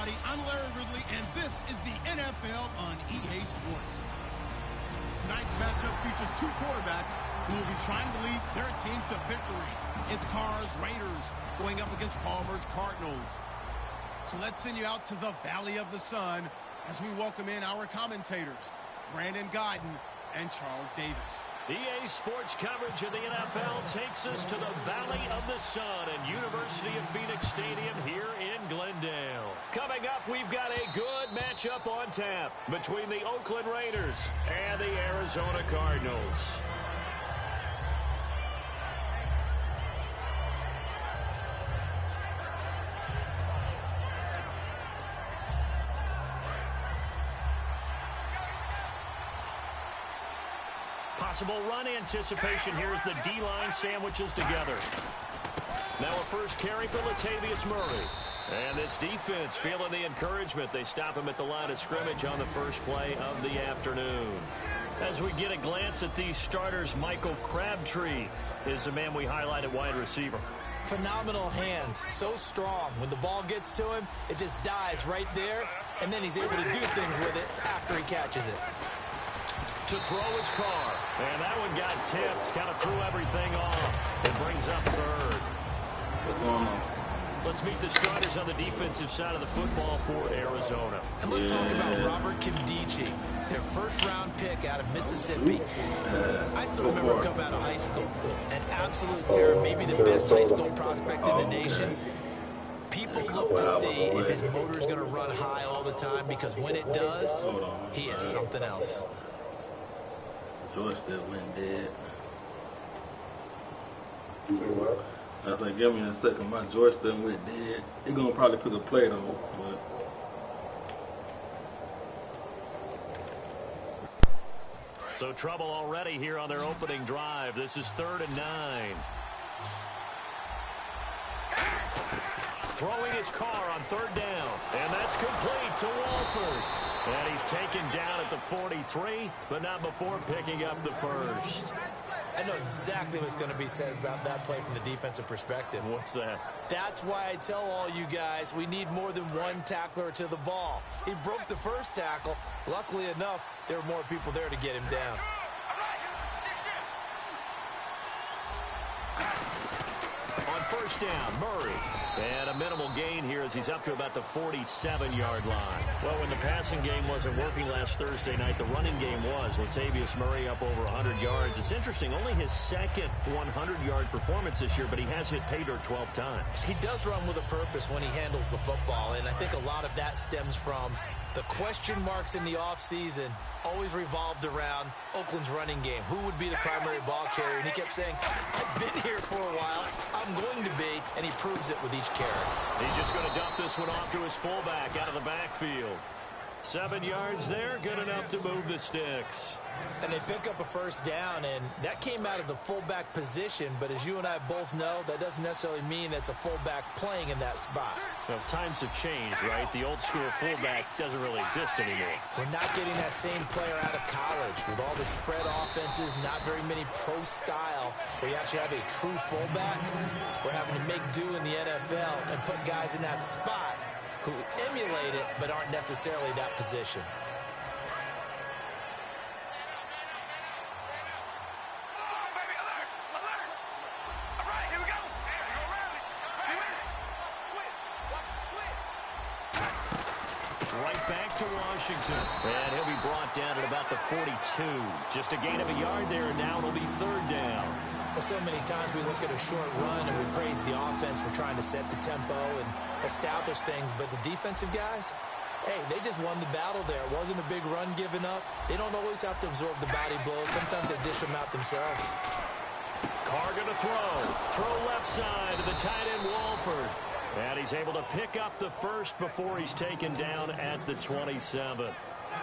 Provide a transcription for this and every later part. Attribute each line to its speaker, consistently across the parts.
Speaker 1: everybody. I'm Larry Ridley, and this is the NFL on EA Sports. Tonight's matchup features two quarterbacks who will be trying to lead their team to victory. It's Carr's Raiders going up against Palmer's Cardinals. So let's send you out to the Valley of the Sun as we welcome in our commentators, Brandon Guyton and Charles Davis.
Speaker 2: EA Sports coverage of the NFL takes us to the Valley of the Sun at University of Phoenix Stadium here in Glendale. Coming up, we've got a good matchup on tap between the Oakland Raiders and the Arizona Cardinals. Possible run anticipation here as the D-line sandwiches together. Now a first carry for Latavius Murray. And this defense feeling the encouragement. They stop him at the line of scrimmage on the first play of the afternoon. As we get a glance at these starters, Michael Crabtree is the man we highlight at wide receiver.
Speaker 3: Phenomenal hands, so strong. When the ball gets to him, it just dives right there, and then he's able to do things with it after he catches it.
Speaker 2: To throw his car, and that one got tipped, kind of threw everything off. It brings up third.
Speaker 4: What's going on?
Speaker 2: Let's meet the starters on the defensive side of the football for Arizona.
Speaker 3: And let's talk about Robert Kimdichie, their first-round pick out of Mississippi. I still remember him coming out of high school. An absolute terror, maybe the best high school prospect in the nation. People look to see if his motor is going to run high all the time, because when it does, he is something else.
Speaker 4: Joystick went dead. I was like, give me a second. My joystick went dead. He's going to probably put a plate on, but.
Speaker 2: So trouble already here on their opening drive. This is 3rd and 9. Throwing his car on 3rd down. And that's complete to Walford. And he's taken down at the 43, but not before picking up the first.
Speaker 3: I know exactly what's going to be said about that play from the defensive perspective.
Speaker 2: What's that?
Speaker 3: That's why I tell all you guys we need more than one tackler to the ball. He broke the first tackle. Luckily enough, there were more people there to get him down.
Speaker 2: On 1st down, Murray. And a minimal gain here as he's up to about the 47-yard line. Well, when the passing game wasn't working last Thursday night, the running game was. Latavius Murray up over 100 yards. It's interesting, only his second 100-yard performance this year, but he has hit pay dirt 12 times.
Speaker 3: He does run with a purpose when he handles the football, and I think a lot of that stems from the question marks in the offseason always revolved around Oakland's running game. Who would be the primary ball carrier? And he kept saying, I've been here for a while. I'm going to be. And he proves it with each carry.
Speaker 2: He's just going to dump this one off to his fullback out of the backfield. 7 yards there, good enough to move the sticks.
Speaker 3: And they pick up a 1st down, and that came out of the fullback position. But as you and I both know, that doesn't necessarily mean it's a fullback playing in that spot.
Speaker 2: Well, times have changed, right? The old school fullback doesn't really exist anymore.
Speaker 3: We're not getting that same player out of college. With all the spread offenses, not very many pro style, where you actually have a true fullback. We're having to make do in the NFL and put guys in that spot who emulate it but aren't necessarily that position.
Speaker 2: And he'll be brought down at about the 42. Just a gain of a yard there, and now it'll be 3rd down.
Speaker 3: Well, so many times we look at a short run and we praise the offense for trying to set the tempo and establish things, but the defensive guys, hey, they just won the battle there. It wasn't a big run given up. They don't always have to absorb the body blows. Sometimes they dish them out themselves.
Speaker 2: Carr going to throw. Throw left side to the tight end, Walford. And he's able to pick up the first before he's taken down at the 27.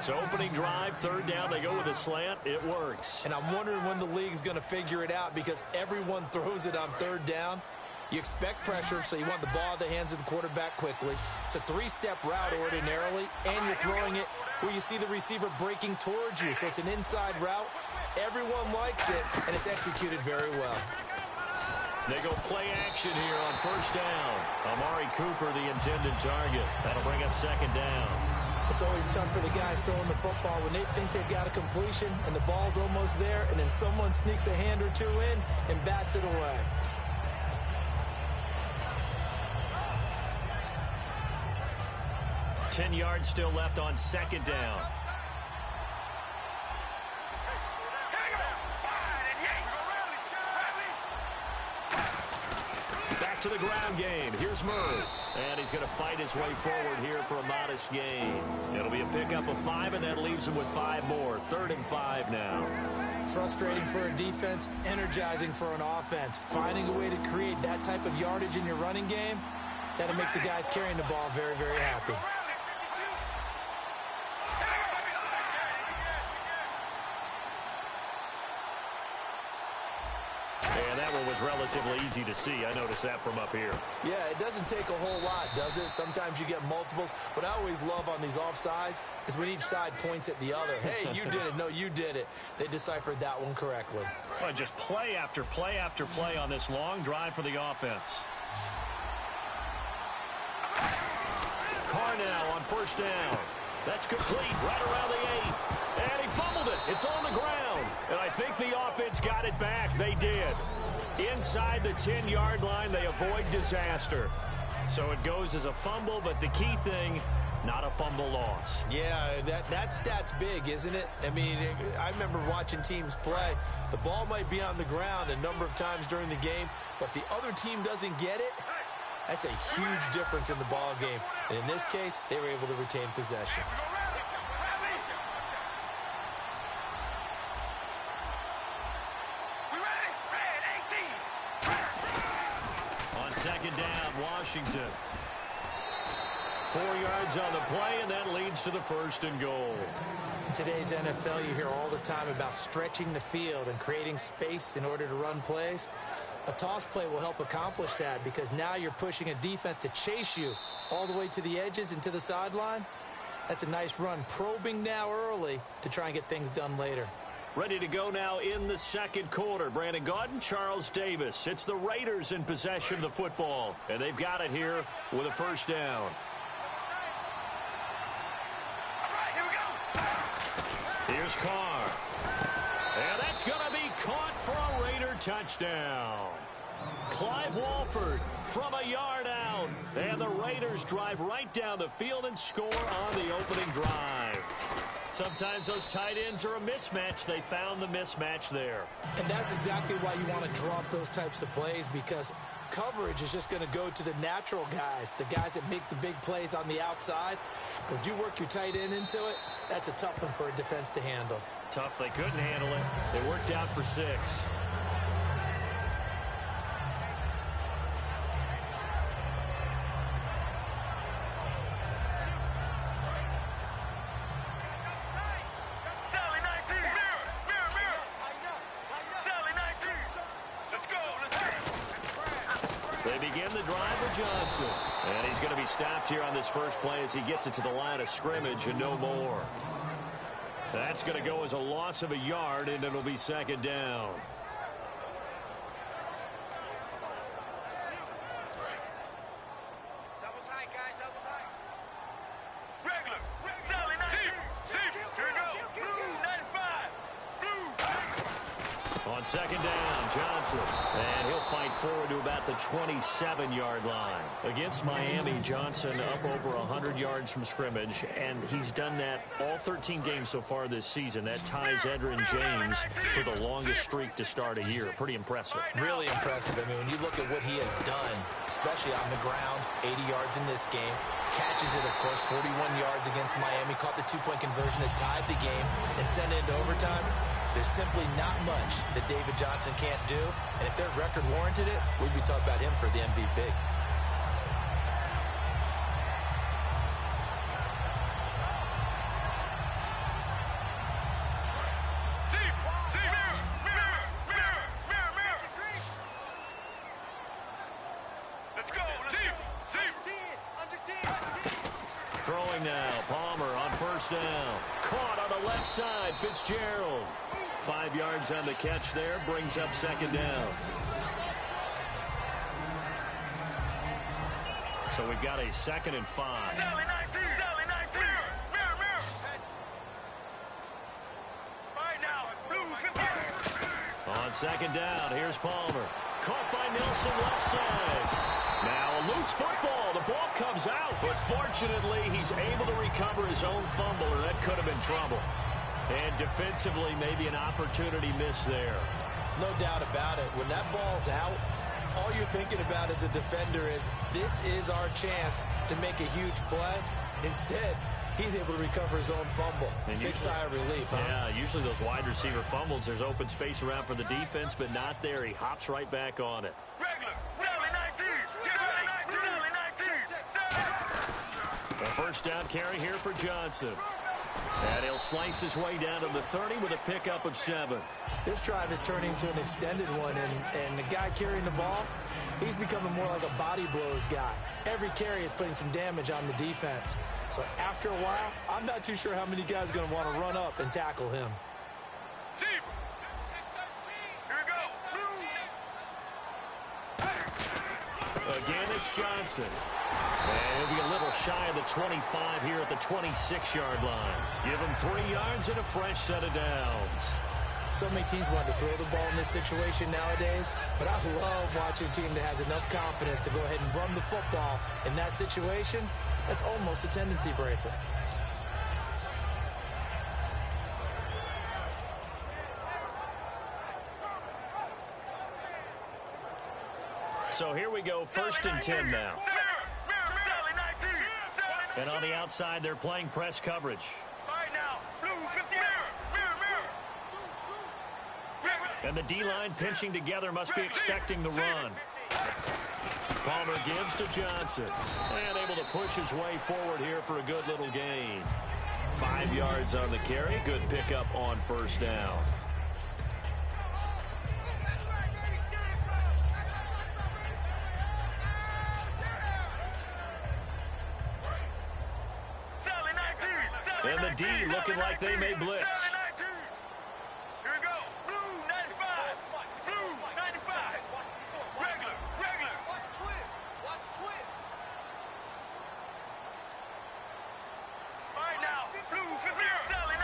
Speaker 2: So opening drive, 3rd down, they go with a slant. It works.
Speaker 3: And I'm wondering when the league's going to figure it out, because everyone throws it on 3rd down. You expect pressure, so you want the ball in the hands of the quarterback quickly. It's a 3-step route ordinarily, and you're throwing it where you see the receiver breaking towards you. So it's an inside route. Everyone likes it, and it's executed very well.
Speaker 2: They go play action here on first down. Amari Cooper, the intended target. That'll bring up second down.
Speaker 3: It's always tough for the guys throwing the football when they think they've got a completion and the ball's almost there, and then someone sneaks a hand or two in and bats it away.
Speaker 2: Ten yards still left on second down. Back to the ground game. Here's Murray. And he's going to fight his way forward here for a modest gain. It'll be a pickup of 5, and that leaves him with 5 more. 3rd and 5 now.
Speaker 3: Frustrating for a defense, energizing for an offense. Finding a way to create that type of yardage in your running game, that'll make the guys carrying the ball very, very happy.
Speaker 2: And that one was relatively easy to see. I noticed that from up here.
Speaker 3: Yeah, it doesn't take a whole lot, does it? Sometimes you get multiples. What I always love on these offsides is when each side points at the other. Hey, you did it. No, you did it. They deciphered that one correctly.
Speaker 2: Well, just play after play after play on this long drive for the offense. Carr now on first down. That's complete right around the 8. And he fumbled it. It's on the ground. And I think the offense got it back. They did. Inside the 10-yard line, they avoid disaster. So it goes as a fumble, but the key thing, not a fumble loss.
Speaker 3: Yeah, that stat's big, isn't it? I mean, I remember watching teams play. The ball might be on the ground a number of times during the game, but if the other team doesn't get it, that's a huge difference in the ball game. And in this case, they were able to retain possession.
Speaker 2: On second down, Washington. 4 yards on the play, and that leads to the 1st and goal.
Speaker 3: In today's NFL, you hear all the time about stretching the field and creating space in order to run plays. A toss play will help accomplish that because now you're pushing a defense to chase you all the way to the edges and to the sideline. That's a nice run, probing now early to try and get things done later.
Speaker 2: Ready to go now in the second quarter. Brandon Gaudin, Charles Davis. It's the Raiders in possession of the football, and they've got it here with a 1st down. Here's Carr. And that's going to be caught for a Raider touchdown. Clive Walford from a yard out. And the Raiders drive right down the field and score on the opening drive. Sometimes those tight ends are a mismatch. They found the mismatch there.
Speaker 3: And that's exactly why you want to drop those types of plays, because coverage is just going to go to the natural guys, the guys that make the big plays on the outside. But if you work your tight end into it, that's a tough one for a defense to handle.
Speaker 2: Tough. They couldn't handle it. They worked out for 6. They begin the drive with Johnson. And he's going to be stopped here on this first play as he gets it to the line of scrimmage and no more. That's going to go as a loss of a yard, and it'll be second down.
Speaker 5: Double tight, guys, double tight. Regular. Sally 19. Here we go. Blue 95. Blue.
Speaker 2: On second down, Johnson. And he'll fight forward to about the 27-yard line. Against Miami, Johnson up over 100 yards from scrimmage, and he's done that all 13 games so far this season. That ties Edgerrin James for the longest streak to start a year. Pretty impressive.
Speaker 3: Really impressive. I mean, when you look at what he has done, especially on the ground, 80 yards in this game, catches it, of course, 41 yards against Miami, caught the 2-point conversion that tied the game and sent it into overtime. There's simply not much that David Johnson can't do, and if their record warranted it, we'd be talking about him for the MVP.
Speaker 2: Throwing now, Palmer on first down. Caught on the left side, Fitzgerald. 5 yards on the catch there, brings up second down. So we've got a 2nd and 5.
Speaker 5: Sally 19. Sally 19. Mirror. Right now, Blues 50.
Speaker 2: On 2nd down, here's Palmer. Caught by Nelson left side. Now a loose football. The ball comes out, but fortunately he's able to recover his own fumble, or that could have been trouble. And defensively, maybe an opportunity missed there.
Speaker 3: No doubt about it. When that ball's out, all you're thinking about as a defender is, this is our chance to make a huge play. Instead, he's able to recover his own fumble. And big sigh of relief, huh?
Speaker 2: Yeah, usually those wide receiver fumbles, there's open space around for the defense, but not there. He hops right back on it.
Speaker 5: Regular. Sally 19. Sally 19.
Speaker 2: A first down carry here for Johnson. And he'll slice his way down to the 30 with a pickup of 7.
Speaker 3: This drive is turning into an extended one, and the guy carrying the ball, he's becoming more like a body blows guy. Every carry is putting some damage on the defense. So after a while, I'm not too sure how many guys are going to want to run up and tackle him.
Speaker 5: Here we go.
Speaker 2: Again, it's Johnson. And he'll be a little shy of the 25 here at the 26-yard line. Give him 3 yards and a fresh set of downs.
Speaker 3: So many teams want to throw the ball in this situation nowadays, but I love watching a team that has enough confidence to go ahead and run the football in that situation. That's almost a tendency breaker.
Speaker 2: So here we go, 1st and 10 now. And on the outside, they're playing press coverage.
Speaker 5: Right now, Blues 50.
Speaker 2: And the D-line pinching together must be expecting the run. Palmer gives to Johnson. And able to push his way forward here for a good little gain. 5 yards on the carry. Good pickup on 1st down. And the D looking like they may blitz.
Speaker 5: Here we go. Blue 95. Blue 95. Regular. Watch twins. Right now, Blue 50. Sally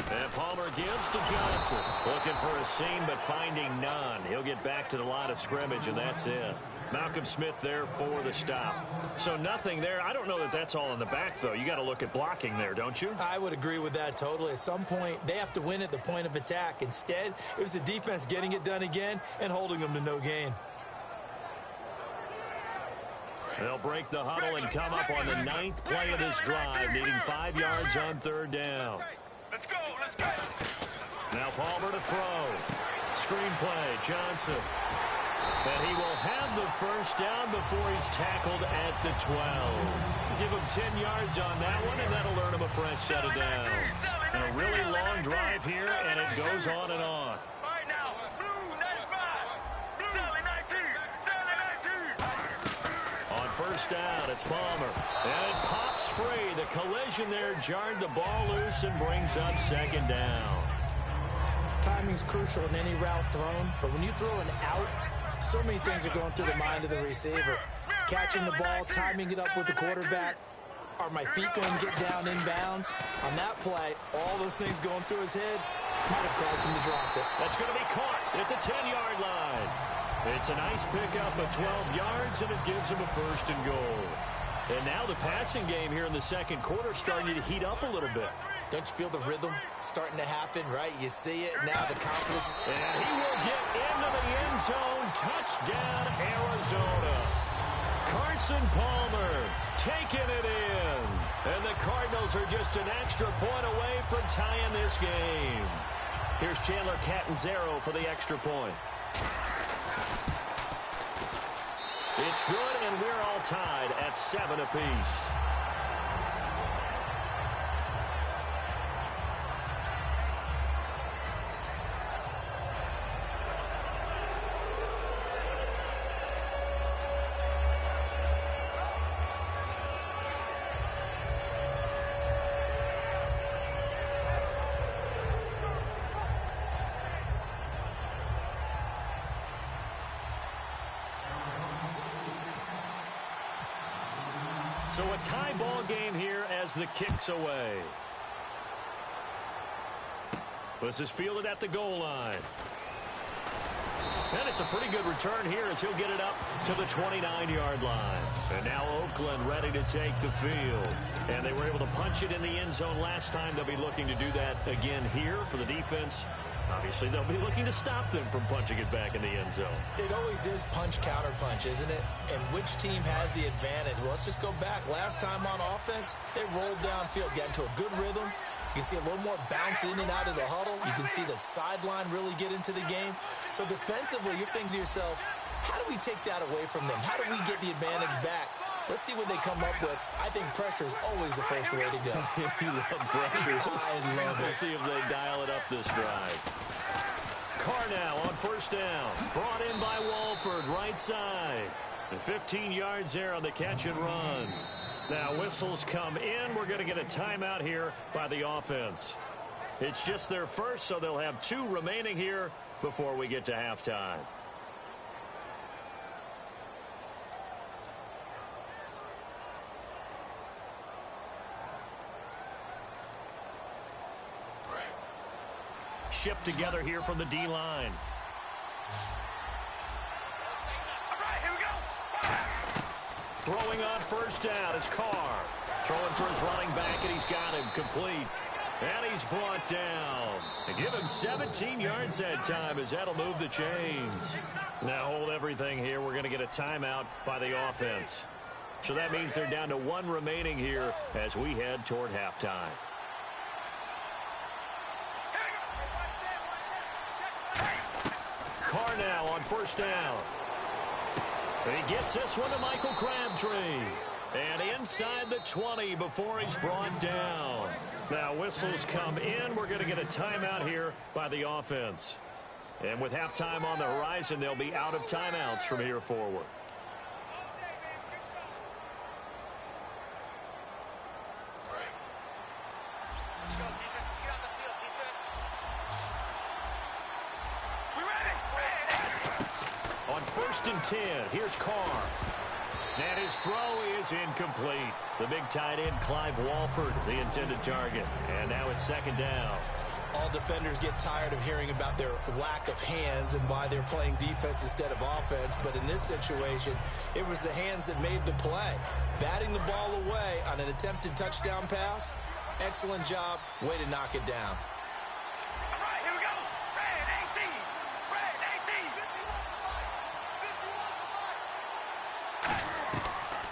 Speaker 5: 19.
Speaker 2: And Palmer gives to Johnson. Looking for a seam, but finding none. He'll get back to the line of scrimmage, and that's it. Malcolm Smith there for the stop. So nothing there. I don't know that that's all in the back, though. You got to look at blocking there, don't you?
Speaker 3: I would agree with that totally. At some point, they have to win at the point of attack. Instead, it was the defense getting it done again and holding them to no gain.
Speaker 2: They'll break the huddle and come up on the 9th play of this drive, needing 5 yards on 3rd down.
Speaker 5: Let's go.
Speaker 2: Now Palmer to throw. Screenplay, Johnson. And he will have the first down before he's tackled at the 12. Give him 10 yards on that one, and that'll earn him a fresh set of downs. And a really long drive here, and it goes on and on.
Speaker 5: Right now, Blue 95. Sally 19.
Speaker 2: On 1st down, it's Palmer. And it pops free. The collision there jarred the ball loose and brings up 2nd down.
Speaker 3: Timing's crucial in any route thrown, but when you throw an out, so many things are going through the mind of the receiver. Catching the ball, timing it up with the quarterback. Are my feet going to get down inbounds? On that play, all those things going through his head might have caused him to drop it.
Speaker 2: That's going to be caught at the 10-yard line. It's a nice pickup of 12 yards, and it gives him a 1st and goal. And now the passing game here in the 2nd quarter starting to heat up a little bit.
Speaker 3: Don't you feel the rhythm starting to happen, right? You see it, now the confidence.
Speaker 2: And he will get into the end zone. Touchdown, Arizona. Carson Palmer taking it in. And the Cardinals are just an extra point away from tying this game. Here's Chandler Catanzaro for the extra point. It's good, and we're all tied at 7 apiece. So a tie ball game here as the kick's away. This is fielded at the goal line. And it's a pretty good return here as he'll get it up to the 29-yard line. And now Oakland ready to take the field. And they were able to punch it in the end zone last time. They'll be looking to do that again here for the defense. Obviously, they'll be looking to stop them from punching it back in the end zone.
Speaker 3: It always is punch-counter-punch, isn't it? And which team has the advantage? Well, let's just go back. Last time on offense, they rolled downfield, got into a good rhythm. You can see a little more bounce in and out of the huddle. You can see the sideline really get into the game. So defensively, you're thinking to yourself, how do we take that away from them? How do we get the advantage back? Let's see what they come up with. I think pressure is always the first way to go.
Speaker 2: You love pressure.
Speaker 3: I love it.
Speaker 2: We'll see if they dial it up this drive. Carr now on first down. Brought in by Walford, right side. And 15 yards there on the catch and run. Now whistles come in. We're going to get a timeout here by the offense. It's just their first, so they'll have 2 remaining here before we get to halftime. Shift together here from the D-line.
Speaker 5: All right, here we go.
Speaker 2: Throwing on first down is Carr. Throwing for his running back, and he's got him complete. And he's brought down. And give him 17 yards that time as that'll move the chains. Now hold everything here. We're going to get a timeout by the offense. So that means they're down to 1 remaining here as we head toward halftime. Carr now on first down. And he gets this one to Michael Crabtree. And inside the 20 before he's brought down. Now whistles come in. We're going to get a timeout here by the offense. And with halftime on the horizon, they'll be out of timeouts from here forward. On first and 10, here's Carr. And his throw is incomplete. The big tight end, Clive Walford, the intended target. And now it's second down.
Speaker 3: All defenders get tired of hearing about their lack of hands and why they're playing defense instead of offense. But in this situation, it was the hands that made the play. Batting the ball away on an attempted touchdown pass. Excellent job. Way to knock it down.
Speaker 5: All right, here we go. Red 18. Red 18.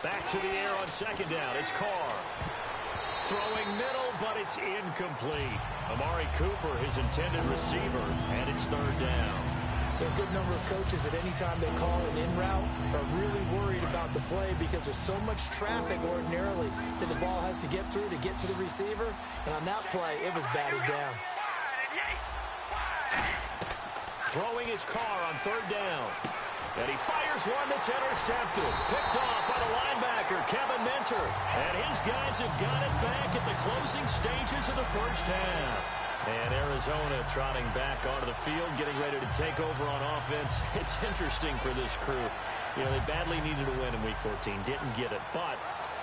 Speaker 2: Back to the air on second down. It's Carr. Throwing middle, but it's incomplete. Amari Cooper, his intended receiver, and it's third down.
Speaker 3: There are a good number of coaches that any time they call an in route are really worried about the play because there's so much traffic ordinarily that the ball has to get through to get to the receiver. And on that play, it was batted down.
Speaker 2: Throwing his Carr on third down. And he fires one that's intercepted. Picked off by the linebacker, Kevin Minter. And his guys have got it back at the closing stages of the first half. And Arizona trotting back onto the field, getting ready to take over on offense. It's interesting for this crew. You know, they badly needed a win in Week 14. Didn't get it. But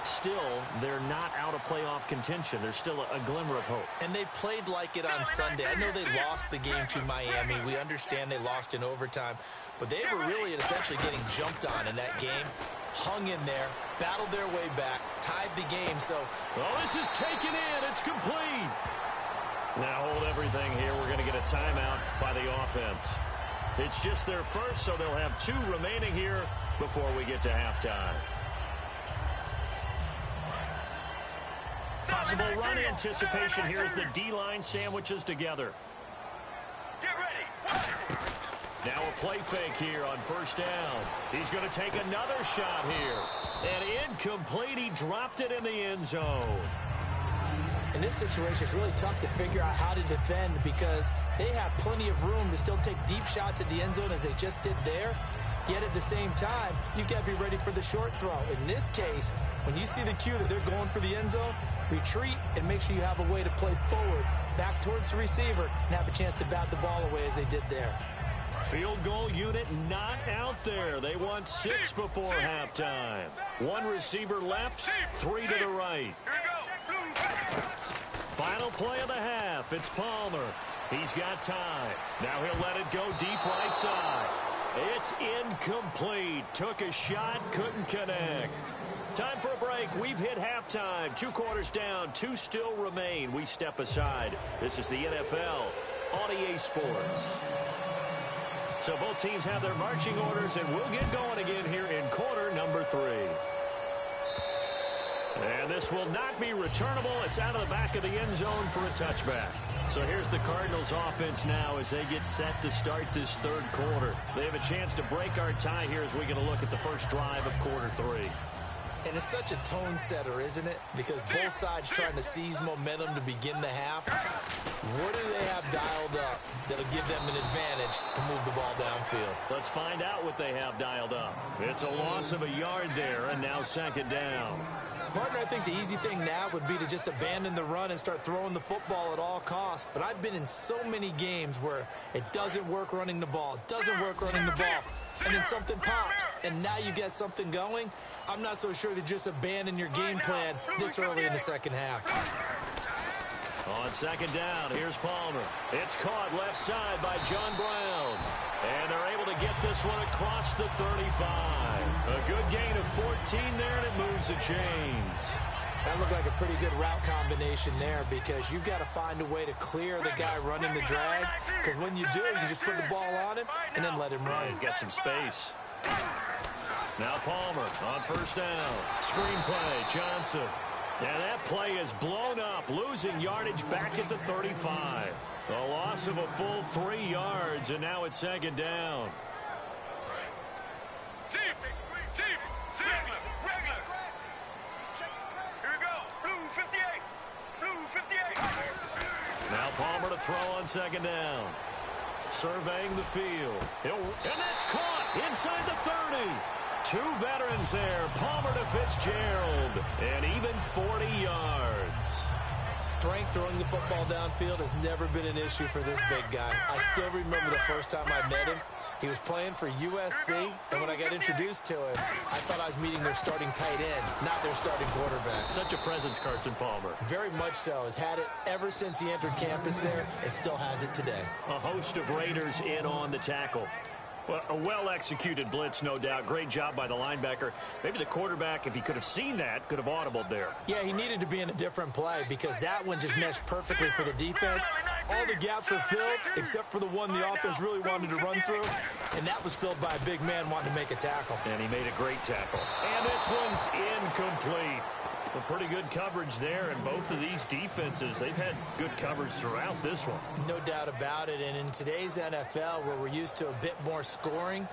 Speaker 2: still, they're not out of playoff contention. There's still a glimmer of hope.
Speaker 3: And they played like it on Sunday. I know they lost the game to Miami. We understand they lost in overtime. But they were really essentially getting jumped on in that game. Hung in there, battled their way back, tied the game. So,
Speaker 2: oh, this is taken in. It's complete. Now hold everything here. We're going to get a timeout by the offense. It's just their first, so they'll have 2 remaining here before we get to halftime. Possible run anticipation here as the D-line sandwiches together.
Speaker 5: Get ready.
Speaker 2: Now a play fake here on first down. He's going to take another shot here. And incomplete. He dropped it in the end zone.
Speaker 3: in this situation, it's really tough to figure out how to defend because they have plenty of room to still take deep shots at the end zone as they just did there. Yet at the same time, you've got to be ready for the short throw. In this case, when you see the cue that they're going for the end zone, retreat and make sure you have a way to play forward, back towards the receiver, and have a chance to bat the ball away as they did there.
Speaker 2: Field goal unit not out there. They want 6 before halftime. 1 receiver left, 3 to the right. Final play of the half. It's Palmer. He's got time. Now he'll let it go deep right side. It's incomplete. Took a shot, couldn't connect. Time for a break. We've hit halftime. 2 quarters down, 2 still remain. We step aside. This is the NFL on EA Sports. So both teams have their marching orders, and we'll get going again here in quarter number 3. And this will not be returnable. It's out of the back of the end zone for a touchback. So here's the Cardinals offense now as they get set to start this 3rd quarter. They have a chance to break our tie here as we get a look at the first drive of quarter 3.
Speaker 3: And it's such a tone setter, isn't it? Because both sides trying to seize momentum to begin the half. What do they have dialed up that'll give them an advantage to move the ball downfield?
Speaker 2: Let's find out what they have dialed up. It's a loss of a yard there, and now 2nd down.
Speaker 3: Partner, I think the easy thing now would be to just abandon the run and start throwing the football at all costs. But I've been in so many games where it doesn't work running the ball. It doesn't work running the ball. And then something pops, and now you get something going. I'm not so sure to just abandon your game plan this early in the second half.
Speaker 2: On 2nd down, here's Palmer. It's caught left side by John Brown. And they're able to get this one across the 35. A good gain of 14 there, and it moves the chains.
Speaker 3: That looked like a pretty good route combination there because you've got to find a way to clear the guy running the drag. Because when you do, you just put the ball on him and then let him run.
Speaker 2: He's got some space. Now Palmer on 1st down. Screen play, Johnson. And that play is blown up, losing yardage back at the 35. A loss of a full 3 yards, and now it's 2nd down. Now Palmer to throw on 2nd down. Surveying the field. And that's caught inside the 30. 2 veterans there. Palmer to Fitzgerald. And even 40 yards.
Speaker 3: Strength throwing the football downfield has never been an issue for this big guy. I still remember the first time I met him. He was playing for USC, and when I got introduced to him, I thought I was meeting their starting tight end, not their starting quarterback.
Speaker 2: Such a presence, Carson Palmer.
Speaker 3: Very much so. Has had it ever since he entered campus there, and still has it today.
Speaker 2: A host of Raiders in on the tackle. Well, a well-executed blitz, no doubt. Great job by the linebacker. Maybe the quarterback, if he could have seen that, could have audibled there.
Speaker 3: Yeah, he needed to be in a different play because that one just meshed perfectly for the defense. All the gaps were filled except for the one the offense really wanted to run through, and that was filled by a big man wanting to make a tackle.
Speaker 2: And he made a great tackle. And this one's incomplete. A pretty good coverage there, and both of these defenses, they've had good coverage throughout this one.
Speaker 3: No doubt about it, and in today's NFL, where we're used to a bit more scoring,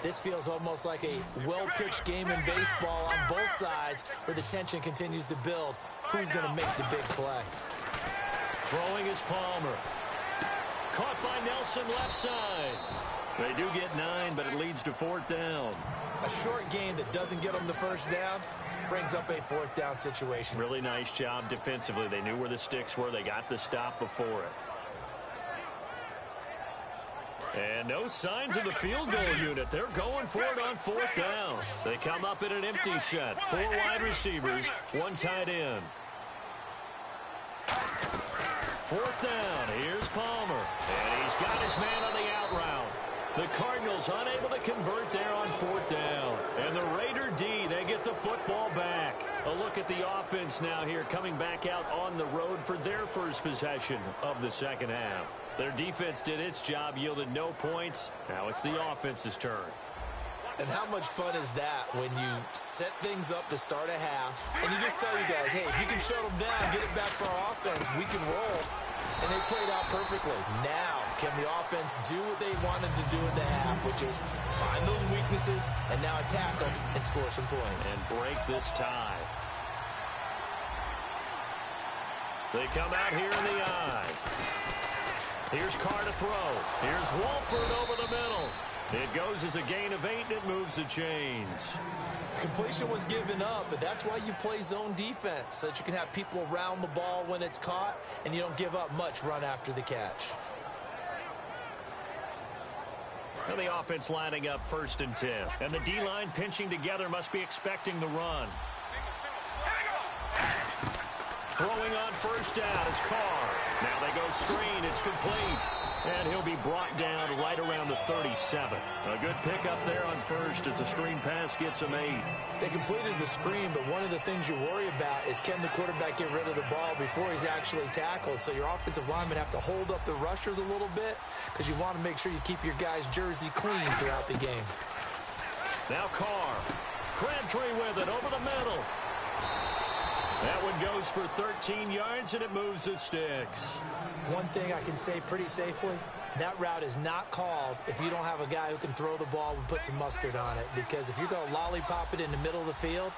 Speaker 3: this feels almost like a well-pitched game in baseball on both sides where the tension continues to build. Who's going to make the big play?
Speaker 2: Throwing is Palmer. Caught by Nelson left side. They do get 9, but it leads to 4th down.
Speaker 3: A short gain that doesn't get them the first down brings up a 4th down situation.
Speaker 2: Really nice job defensively. They knew where the sticks were. They got the stop before it. And no signs of the field goal unit. They're going for it on 4th down. They come up in an empty set. 4 wide receivers, 1 tight end. 4th down. Here's Palmer. And he's got his man on the out route. The Cardinals unable to convert there on 4th down. And the Raider D, they get the football back. A look at the offense now here, coming back out on the road for their first possession of the second half. Their defense did its job, yielded no points. Now it's the offense's turn.
Speaker 3: And how much fun is that when you set things up to start a half, and you just tell you guys, hey, if you can shut them down, get it back for our offense, we can roll. And they played out perfectly. Now, can the offense do what they wanted to do at the half, which is find those weaknesses and now attack them and score some points.
Speaker 2: And break this tie. They come out here in the eye. Here's Carr to throw. Here's Wolford over the middle. It goes as a gain of 8, and it moves the chains.
Speaker 3: Completion was given up, but that's why you play zone defense, so that you can have people around the ball when it's caught, and you don't give up much run after the catch.
Speaker 2: And the offense lining up 1st and 10. And the D-line pinching together must be expecting the run. Throwing on 1st down is Carr. Now they go screen. It's complete. And he'll be brought down right around the 37. A good pickup there on 1st as the screen pass gets him 8.
Speaker 3: They completed the screen, but one of the things you worry about is can the quarterback get rid of the ball before he's actually tackled? So your offensive linemen have to hold up the rushers a little bit because you want to make sure you keep your guy's jersey clean throughout the game.
Speaker 2: Now Carr. Crabtree with it over the middle. That one goes for 13 yards, and it moves the sticks.
Speaker 3: One thing I can say pretty safely, that route is not called if you don't have a guy who can throw the ball and put some mustard on it. Because if you're going to lollipop it in the middle of the field,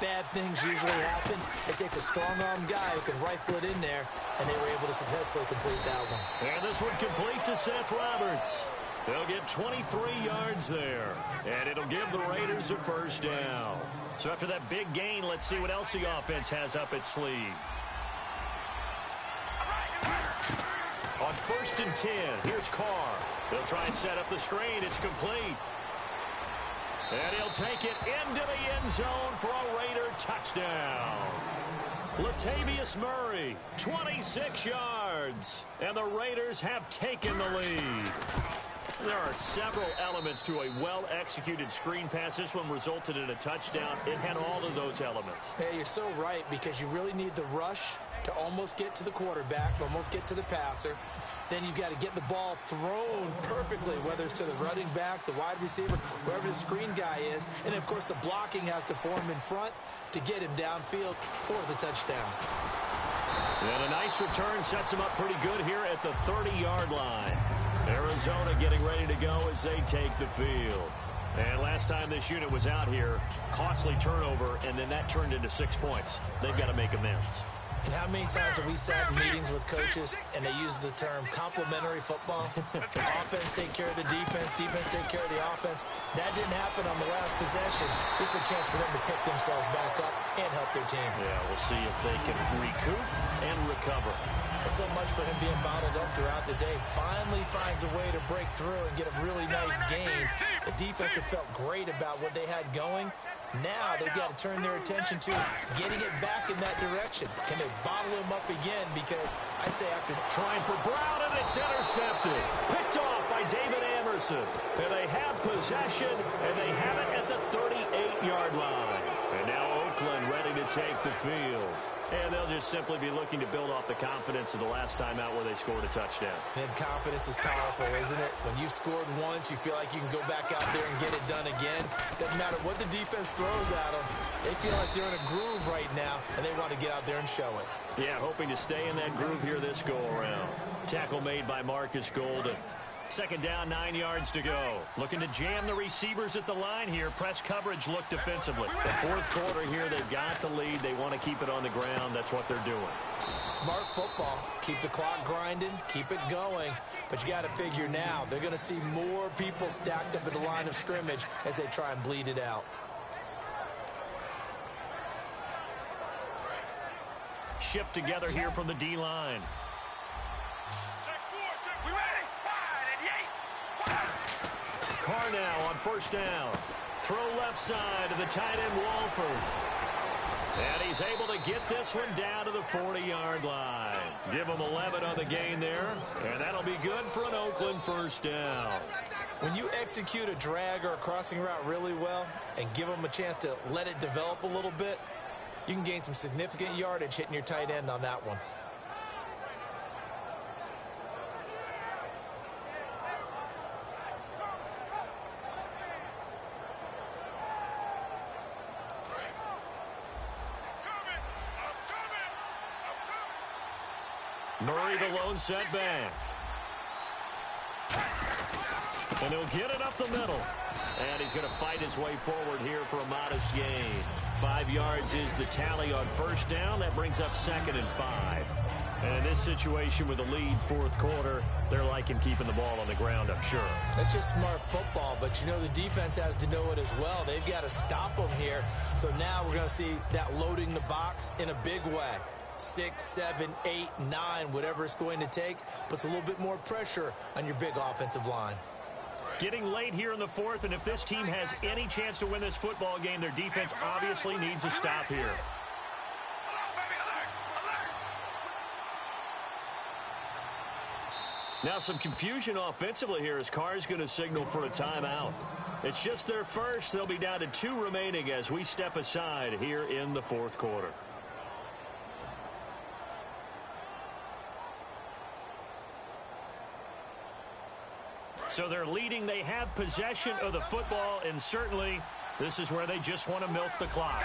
Speaker 3: bad things usually happen. It takes a strong-arm guy who can rifle it in there, and they were able to successfully complete that one.
Speaker 2: And this one complete to Seth Roberts. They'll get 23 yards there, and it'll give the Raiders a 1st down. So after that big gain, let's see what else the offense has up its sleeve. On 1st and 10, here's Carr. They'll try and set up the screen. It's complete. And he'll take it into the end zone for a Raider touchdown. Latavius Murray, 26 yards. And the Raiders have taken the lead. There are several elements to a well-executed screen pass. This one resulted in a touchdown. It had all of those elements.
Speaker 3: Hey, you're so right, because you really need the rush to almost get to the quarterback, almost get to the passer. Then you've got to get the ball thrown perfectly, whether it's to the running back, the wide receiver, wherever the screen guy is. And, of course, the blocking has to form in front to get him downfield for the touchdown.
Speaker 2: And a nice return sets him up pretty good here at the 30-yard line. Arizona getting ready to go as they take the field. And last time this unit was out here, costly turnover, and then that turned into 6 points. They've got to make amends.
Speaker 3: And how many times have we sat in meetings with coaches and they use the term complementary football? Offense take care of the defense, defense take care of the offense. That didn't happen on the last possession. This is a chance for them to pick themselves back up and help their team.
Speaker 2: Yeah, we'll see if they can recoup and recover.
Speaker 3: So much for him being bottled up throughout the day. Finally finds a way to break through and get a really nice game. The defense had felt great about what they had going. Now they've got to turn their attention to getting it back in that direction. Can they bottle him up again? Because I'd say after
Speaker 2: trying for Brown, and it's intercepted. Picked off by David Amerson. And they have possession, and they have it at the 38-yard line. And now Oakland ready to take the field. And they'll just simply be looking to build off the confidence of the last time out where they scored a touchdown.
Speaker 3: And confidence is powerful, isn't it? When you've scored once, you feel like you can go back out there and get it done again. Doesn't matter what the defense throws at them. They feel like they're in a groove right now, and they want to get out there and show it.
Speaker 2: Yeah, hoping to stay in that groove here this go-around. Tackle made by Marcus Golden. 2nd down, 9 yards to go. Looking to jam the receivers at the line here. Press coverage look defensively. The 4th quarter here, they've got the lead. They want to keep it on the ground. That's what they're doing.
Speaker 3: Smart football. Keep the clock grinding. Keep it going. But you got to figure now, they're going to see more people stacked up at the line of scrimmage as they try and bleed it out.
Speaker 2: Shift together here from the D-line. Carr now on 1st down. Throw left side to the tight end Walford. And he's able to get this one down to the 40-yard line. Give him 11 on the gain there. And that'll be good for an Oakland 1st down.
Speaker 3: When you execute a drag or a crossing route really well and give them a chance to let it develop a little bit, you can gain some significant yardage hitting your tight end on that one.
Speaker 2: Murray the lone setback. And he'll get it up the middle. And he's going to fight his way forward here for a modest gain. 5 yards is the tally on 1st down. That brings up 2nd and 5. And in this situation with the lead 4th quarter, they're liking keeping the ball on the ground, I'm sure.
Speaker 3: That's just smart football, but you know the defense has to know it as well. They've got to stop them here. So now we're going to see that loading the box in a big way. 6, 7, 8, 9, whatever it's going to take, puts a little bit more pressure on your big offensive line.
Speaker 2: Getting late here in the fourth, and if this team has any chance to win this football game, their defense obviously needs a stop here. Now some confusion offensively here as Carr's going to signal for a timeout. It's just their first. They'll be down to 2 remaining as we step aside here in the fourth quarter. So they're leading. They have possession of the football, and certainly this is where they just want to milk the clock.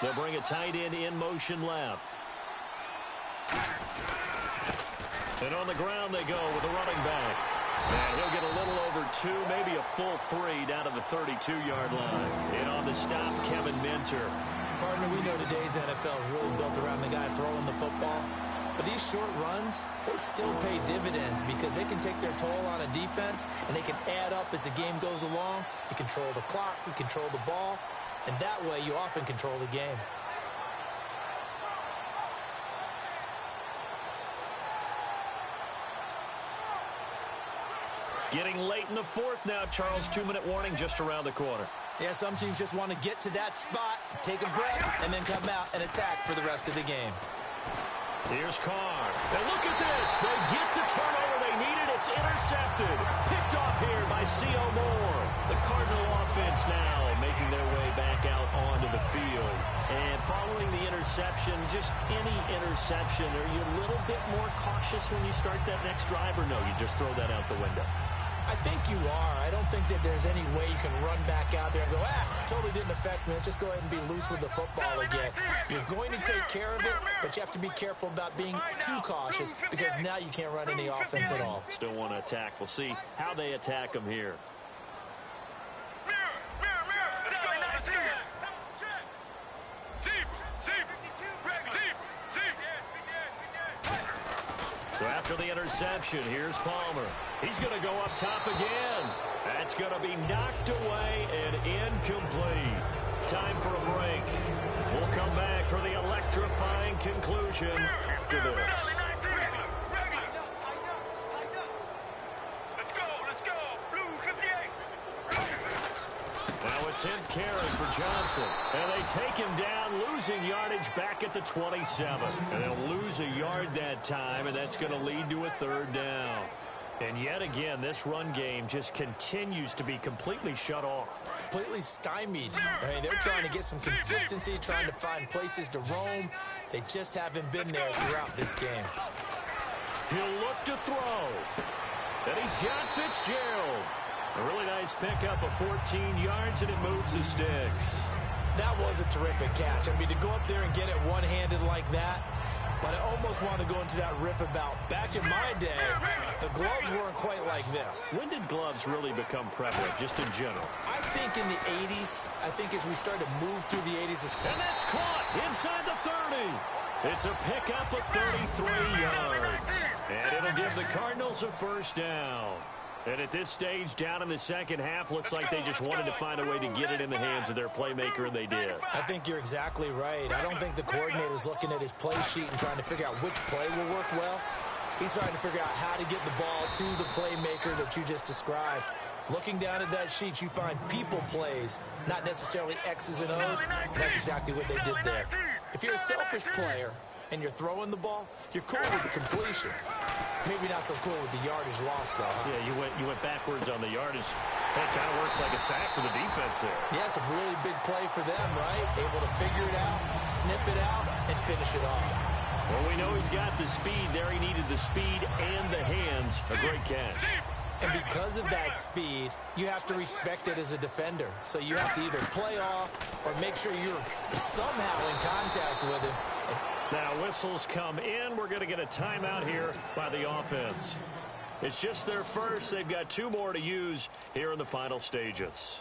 Speaker 2: They'll bring a tight end in motion left. And on the ground they go with the running back. And he'll get a little over 2, maybe a full 3 down to the 32-yard line. And on the stop, Kevin Minter.
Speaker 3: Partner, we know today's NFL is really built around the guy throwing the football. But these short runs, they still pay dividends because they can take their toll on a defense and they can add up as the game goes along. You control the clock, you control the ball, and that way you often control the game.
Speaker 2: Getting late in the fourth now, Charles. 2-minute warning just around the corner.
Speaker 3: Yeah, some teams just want to get to that spot, take a breath, and then come out and attack for the rest of the game.
Speaker 2: Here's Carr. And look at this. They get the turnover they needed. It's intercepted. Picked off here by C.O. Moore. The Cardinal offense now making their way back out onto the field. And following the interception, just any interception, are you a little bit more cautious when you start that next drive, or no, you just throw that out the window?
Speaker 3: I think you are. I don't think that there's any way you can run back out there and go, totally didn't affect me. Let's just go ahead and be loose with the football again. You're going to take care of it, but you have to be careful about being too cautious because now you can't run any offense at all.
Speaker 2: Still want to attack. We'll see how they attack them here. So after the interception, here's Palmer. He's going to go up top again. That's going to be knocked away and incomplete. Time for a break. We'll come back for the electrifying conclusion after this.
Speaker 5: Let's go. Blue 58.
Speaker 2: Now a 10th carry for Johnson. And they take him down, losing yardage back at the 27. And they'll lose a yard that time, and that's going to lead to a 3rd down. And yet again, this run game just continues to be completely shut off.
Speaker 3: Completely stymied. I mean, they're trying to get some consistency, trying to find places to roam. They just haven't been there throughout this game.
Speaker 2: He'll look to throw. And he's got Fitzgerald. A really nice pickup of 14 yards, and it moves the sticks.
Speaker 3: That was a terrific catch. I mean, to go up there and get it one-handed like that, but I almost want to go into that riff about back in my day, the gloves weren't quite like this.
Speaker 2: When did gloves really become prevalent, just in general?
Speaker 3: I think in the 80s. I think as we started to move through the 80s.
Speaker 2: And that's caught inside the 30. It's a pickup of 33 yards. And it'll give the Cardinals a 1st down. And at this stage, down in the second half, looks like they just wanted to find a way to get it in the hands of their playmaker, and they did.
Speaker 3: I think you're exactly right. I don't think the coordinator's looking at his play sheet and trying to figure out which play will work well. He's trying to figure out how to get the ball to the playmaker that you just described. Looking down at that sheet, you find people plays, not necessarily X's and O's. And that's exactly what they did there. If you're a selfish player and you're throwing the ball, you're cool with the completion. Maybe not so cool with the yardage loss, though, huh?
Speaker 2: Yeah, you went backwards on the yardage. That kind of works like a sack for the defense there.
Speaker 3: Yeah, it's a really big play for them, right? Able to figure it out, sniff it out, and finish it off.
Speaker 2: Well, we know he's got the speed there. He needed the speed and the hands. A great catch.
Speaker 3: And because of that speed, you have to respect it as a defender. So you have to either play off or make sure you're somehow in contact with him.
Speaker 2: Now whistles come in. We're going to get a timeout here by the offense. It's just their first. They've got 2 more to use here in the final stages.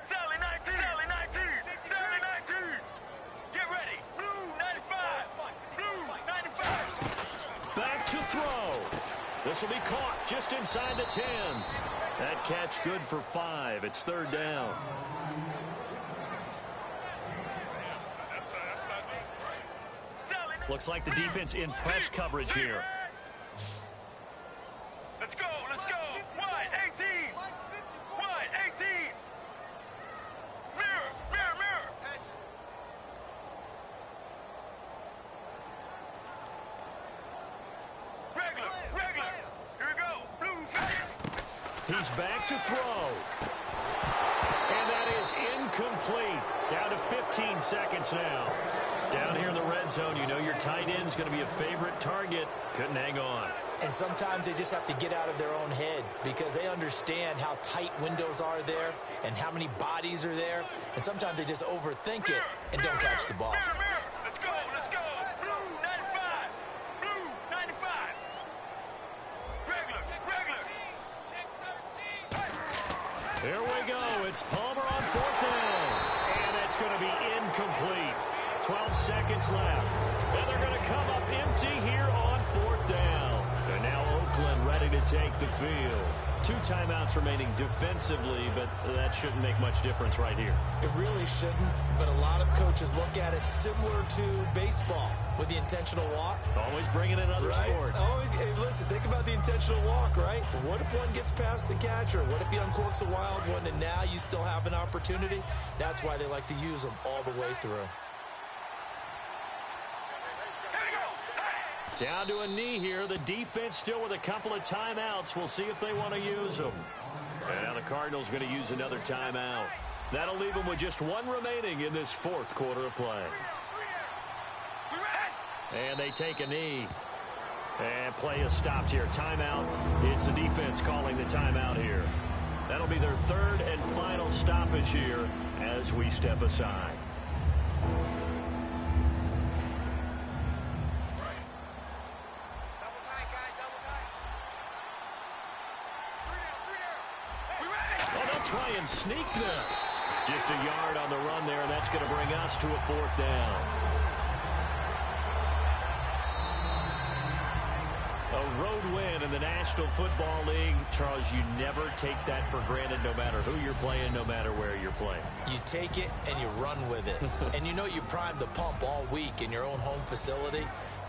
Speaker 5: Sally 19. Get ready. Blue 95.
Speaker 2: Back to throw. This will be caught just inside the 10. That catch good for 5. It's 3rd down. Looks like the defense in press coverage here.
Speaker 5: Let's go, let's go. Wide, 18. Wide, 18. Mirror, mirror, mirror. Regular, regular. Here we go. Blue flag.
Speaker 2: He's back to throw. And that is incomplete. Down to 15 seconds now. Down here in the red zone, you know your tight end's going to be a favorite target. Couldn't hang on.
Speaker 3: And sometimes they just have to get out of their own head because they understand how tight windows are there and how many bodies are there. And sometimes they just overthink it and don't catch the ball.
Speaker 5: Mirror, mirror. Let's go, let's go. Blue 95. Blue 95. Regular, regular.
Speaker 2: There we go. It's Palmer on 4th down. And that's going to be incomplete. 12 seconds left. And they're going to come up empty here on 4th down. And now Oakland ready to take the field. 2 timeouts remaining defensively, but that shouldn't make much difference right here.
Speaker 3: It really shouldn't, but a lot of coaches look at it similar to baseball with the intentional walk.
Speaker 2: Always bringing in other sports.
Speaker 3: Always, hey, listen, think about the intentional walk, right? What if one gets past the catcher? What if he uncorks a wild one and now you still have an opportunity? That's why they like to use them all the way through.
Speaker 2: Down to a knee here. The defense still with a couple of timeouts. We'll see if they want to use them. And now the Cardinals going to use another timeout. That'll leave them with just 1 remaining in this 4th quarter of play. And they take a knee. And play is stopped here. Timeout. It's the defense calling the timeout here. That'll be their 3rd and final stoppage here as we step aside. Try and sneak this. Just a yard on the run there, and that's going to bring us to a 4th down. A road win in the National Football League. Charles, you never take that for granted no matter who you're playing, no matter where you're playing.
Speaker 3: You take it and you run with it. And you know you primed the pump all week in your own home facility.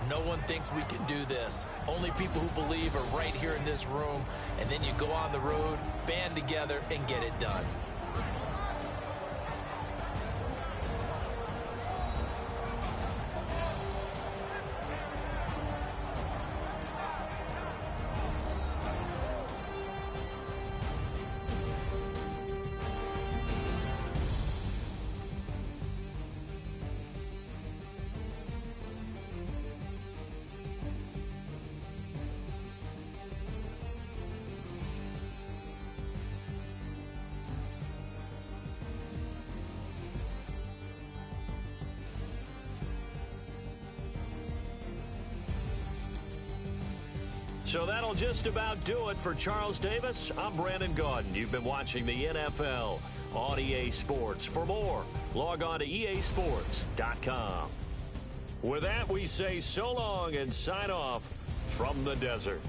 Speaker 3: No one thinks we can do this. Only people who believe are right here in this room. And then you go on the road, band together, and get it done.
Speaker 2: So that'll just about do it for Charles Davis. I'm Brandon Gaudin. You've been watching the NFL on EA Sports. For more, log on to easports.com. With that, we say so long and sign off from the desert.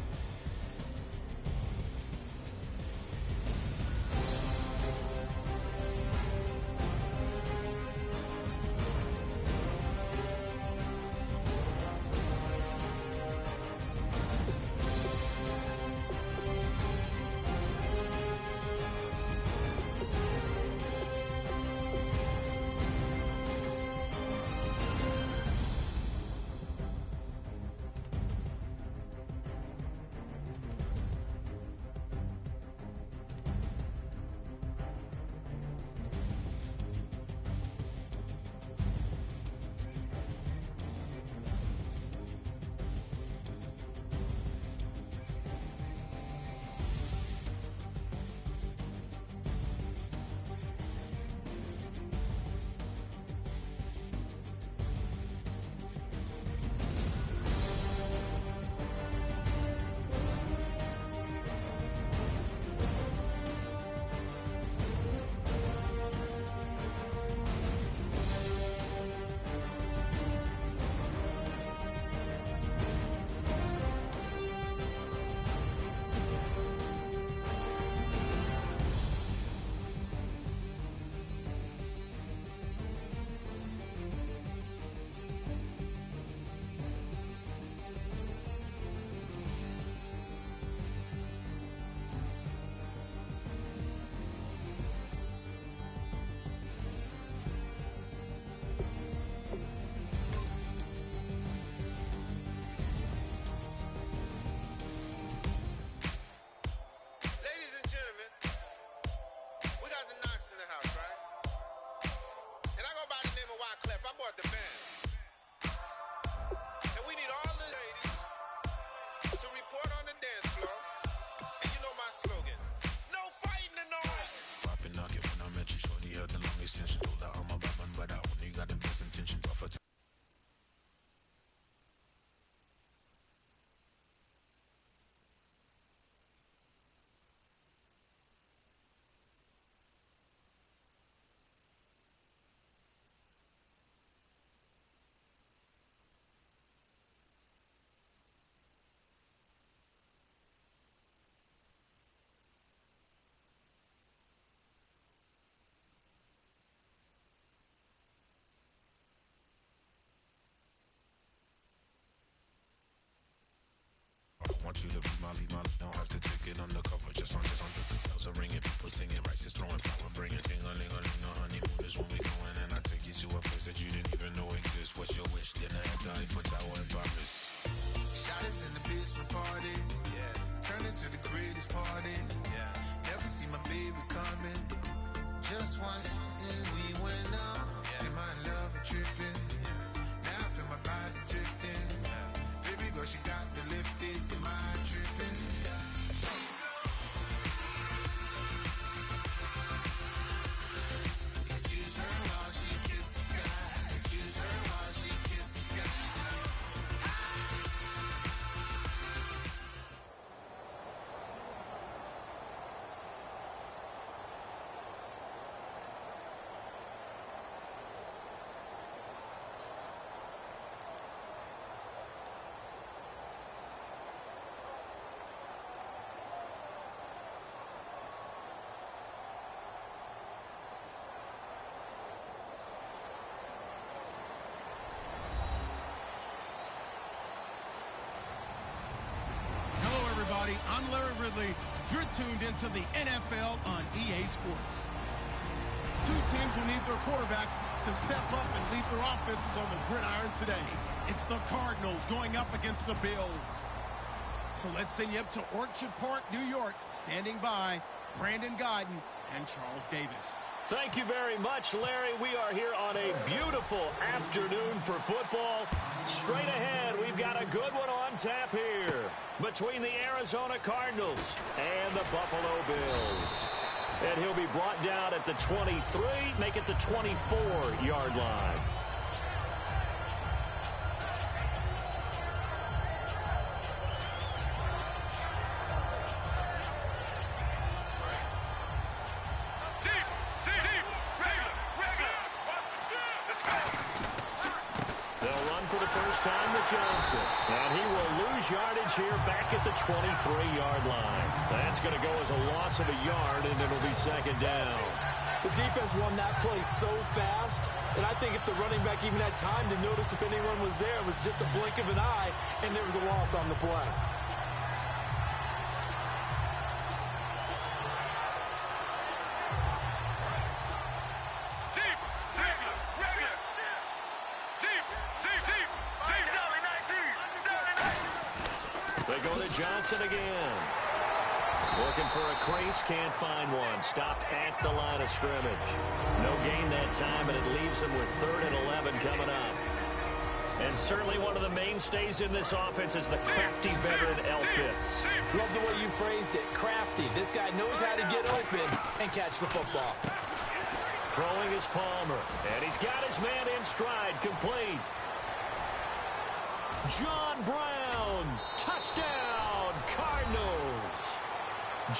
Speaker 6: want you to be my lead, don't have to take it undercover. Just on bells are ringing, people singing, rice is throwing flower, bringing ting-a-ling-a-ling. The honeymoon is when we going, and I take you to a place that you didn't even know exists. What's your wish? Dinner at the Eiffel Tower in Paris.
Speaker 7: Shot us in the basement party, yeah. Turn into the greatest party, yeah. Never see my baby coming. Just once, and we went up. Yeah. And my love a tripping, yeah. Now I feel my body drifting, yeah. Baby girl, she got me lifted. Am I tripping? Yeah. Excuse her while she kisses the sky. Excuse her while she kisses the sky.
Speaker 1: I'm Larry Ridley. You're tuned into the NFL on EA Sports. Two teams who need their quarterbacks to step up and lead their offenses on the gridiron today. It's the Cardinals going up against the Bills. So let's send you up to Orchard Park, New York. Standing by, Brandon Godden and Charles Davis.
Speaker 2: Thank you very much, Larry. We are here on a beautiful afternoon for football. Straight ahead, we've got a good one on tap here between the Arizona Cardinals and the Buffalo Bills. And he'll be brought down at the 23, make it the 24-yard line. Johnson, and he will lose yardage here back at the 23-yard line. That's going to go as a loss of a yard, and it'll be second down.
Speaker 3: The defense won that play so fast that I think if the running back even had time to notice if anyone was there, it was just a blink of an eye, and there was a loss on the play.
Speaker 2: Johnson again. Looking for a crease, can't find one. Stopped at the line of scrimmage. No gain that time, but it leaves him with 3rd and 11 coming up. And certainly one of the mainstays in this offense is the crafty veteran L. Fitz.
Speaker 3: Love the way you phrased it, crafty. This guy knows how to get open and catch the football.
Speaker 2: Throwing is Palmer, and he's got his man in stride, complete. John Brown, touchdown, Cardinals.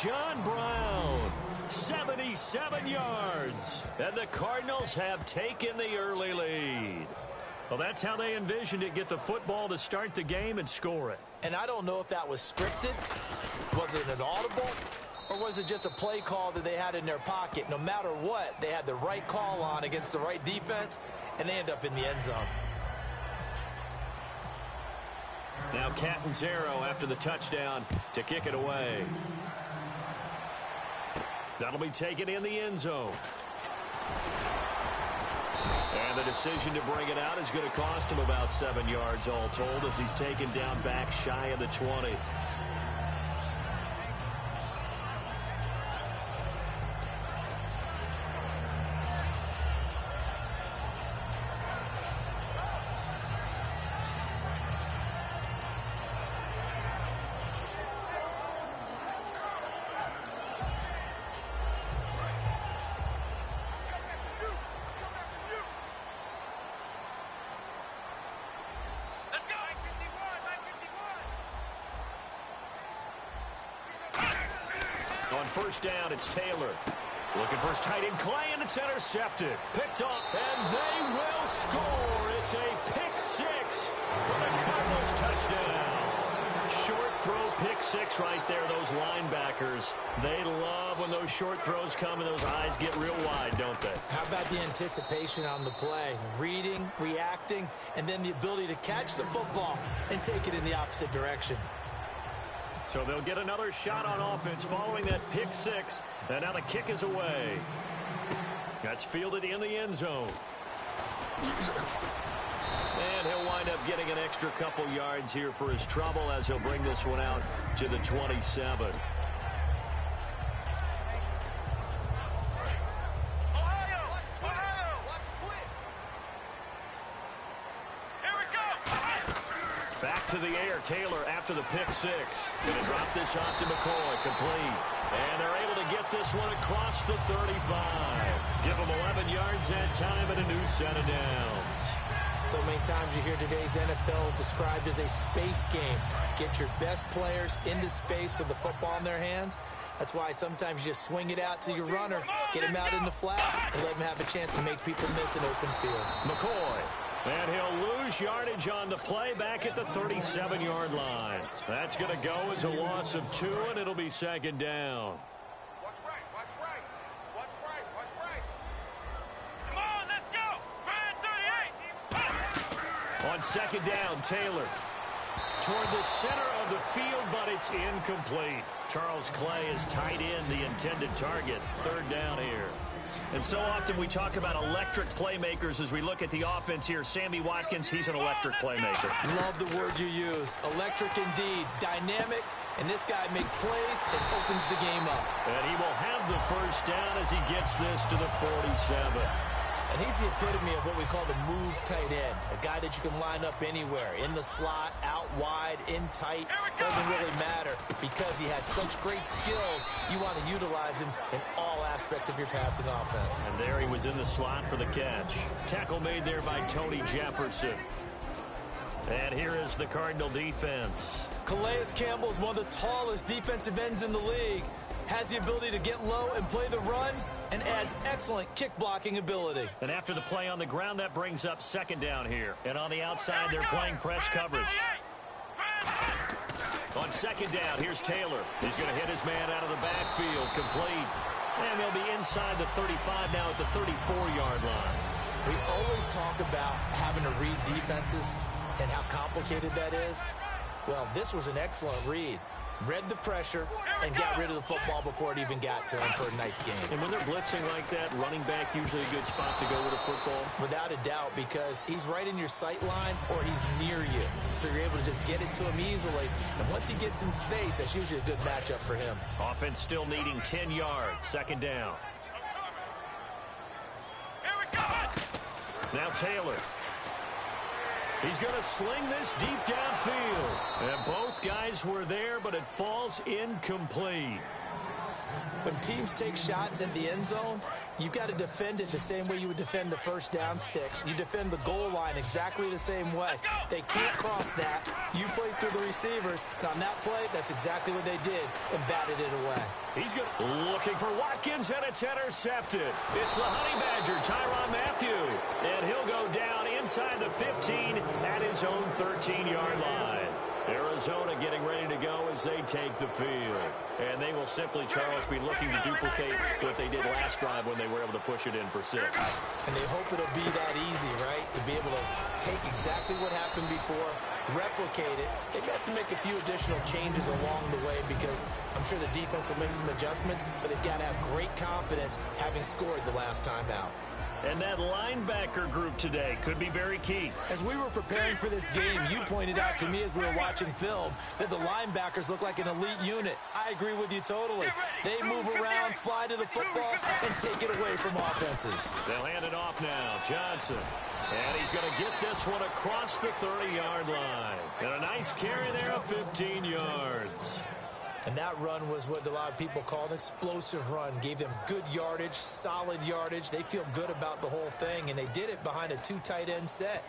Speaker 2: John Brown, 77 yards, and the Cardinals have taken the early lead. Well, that's how they envisioned it, get the football to start the game and score it.
Speaker 3: And I don't know if that was scripted, was it an audible, or was it just a play call that they had in their pocket? No matter what, they had the right call on against the right defense, and they end up in the end zone.
Speaker 2: Now Catanzaro after the touchdown to kick it away. That'll be taken in the end zone. And the decision to bring it out is going to cost him about 7 yards all told as he's taken down back shy of the 20. On first down, it's Taylor. Looking for his tight end, Clay, and it's intercepted. Picked up, and they will score. It's a pick six for the Cardinals touchdown. Short throw, pick six right there. Those linebackers, they love when those short throws come and those eyes get real wide, don't they?
Speaker 3: How about the anticipation on the play? Reading, reacting, and then the ability to catch the football and take it in the opposite direction.
Speaker 2: So they'll get another shot on offense following that pick six. And now the kick is away. That's fielded in the end zone. And he'll wind up getting an extra couple yards here for his trouble as he'll bring this one out to the 27. Back to the air, Taylor after the pick six. Going to drop this off to McCoy, complete. And they're able to get this one across the 35. Give them 11 yards that time and a new set of downs.
Speaker 3: So many times you hear today's NFL described as a space game. Get your best players into space with the football in their hands. That's why sometimes you just swing it out to your runner, get him out in the flat, and let him have a chance to make people miss an open field.
Speaker 2: McCoy. And he'll lose yardage on the play back at the 37-yard line. That's going to go as a loss of 2, and it'll be second down.
Speaker 5: Watch right, watch right. Watch right, watch right. Come on, let's go. 38.
Speaker 2: On second down, Taylor. Toward the center of the field, but it's incomplete. Charles Clay is tight end, the intended target. Third down here. And so often we talk about electric playmakers as we look at the offense here. Sammy Watkins, he's an electric playmaker.
Speaker 3: Love the word you use. Electric indeed. Dynamic. And this guy makes plays and opens the game up.
Speaker 2: And he will have the first down as he gets this to the 47.
Speaker 3: And he's the epitome of what we call the move tight end. A guy that you can line up anywhere. In the slot, out wide, in tight. Doesn't really matter because he has such great skills. You want to utilize him in all aspects of your passing offense.
Speaker 2: And there he was in the slot for the catch. Tackle made there by Tony Jefferson. And here is the Cardinal defense.
Speaker 3: Calais Campbell is one of the tallest defensive ends in the league. Has the ability to get low and play the run, and adds excellent kick blocking ability.
Speaker 2: And after the play on the ground, that brings up second down here. And on the outside, they're playing press coverage. On second down, here's Taylor. He's going to hit his man out of the backfield, complete. And they'll be inside the 35 now at the 34-yard line.
Speaker 3: We always talk about having to read defenses and how complicated that is. Well, this was an excellent read. Read the pressure and got rid of the football before it even got to him for a nice game.
Speaker 2: And when they're blitzing like that, running back usually a good spot to go with a football?
Speaker 3: Without a doubt, because he's right in your sight line or he's near you. So you're able to just get it to him easily. And once he gets in space, that's usually a good matchup for him.
Speaker 2: Offense still needing 10 yards. Second down.
Speaker 5: Here we go.
Speaker 2: Now Taylor. He's going to sling this deep downfield. And both guys were there, but it falls incomplete.
Speaker 3: When teams take shots at the end zone, you've got to defend it the same way you would defend the first down sticks. You defend the goal line exactly the same way. They can't cross that. You play through the receivers. And on that play, that's exactly what they did and batted it away.
Speaker 2: He's good. Looking for Watkins, and it's intercepted. It's the Honey Badger, Tyrann Mathieu. And he'll go down inside the 15 at his own 13-yard line. Arizona getting ready to go as they take the field. And they will simply, Charles, be looking to duplicate what they did last drive when they were able to push it in for 6.
Speaker 3: And they hope it'll be that easy, right? To be able to take exactly what happened before, replicate it. They've got to make a few additional changes along the way because I'm sure the defense will make some adjustments, but they've got to have great confidence having scored the last time out.
Speaker 2: And that linebacker group today could be very key.
Speaker 3: As we were preparing for this game, you pointed out to me as we were watching film that the linebackers look like an elite unit. I agree with you totally. They move around, fly to the football, and take it away from offenses.
Speaker 2: They'll hand it off now. Johnson. And he's going to get this one across the 30-yard line. And a nice carry there of 15 yards.
Speaker 3: And that run was what a lot of people call an explosive run. Gave them good yardage, solid yardage. They feel good about the whole thing, and they did it behind a 2 tight end set.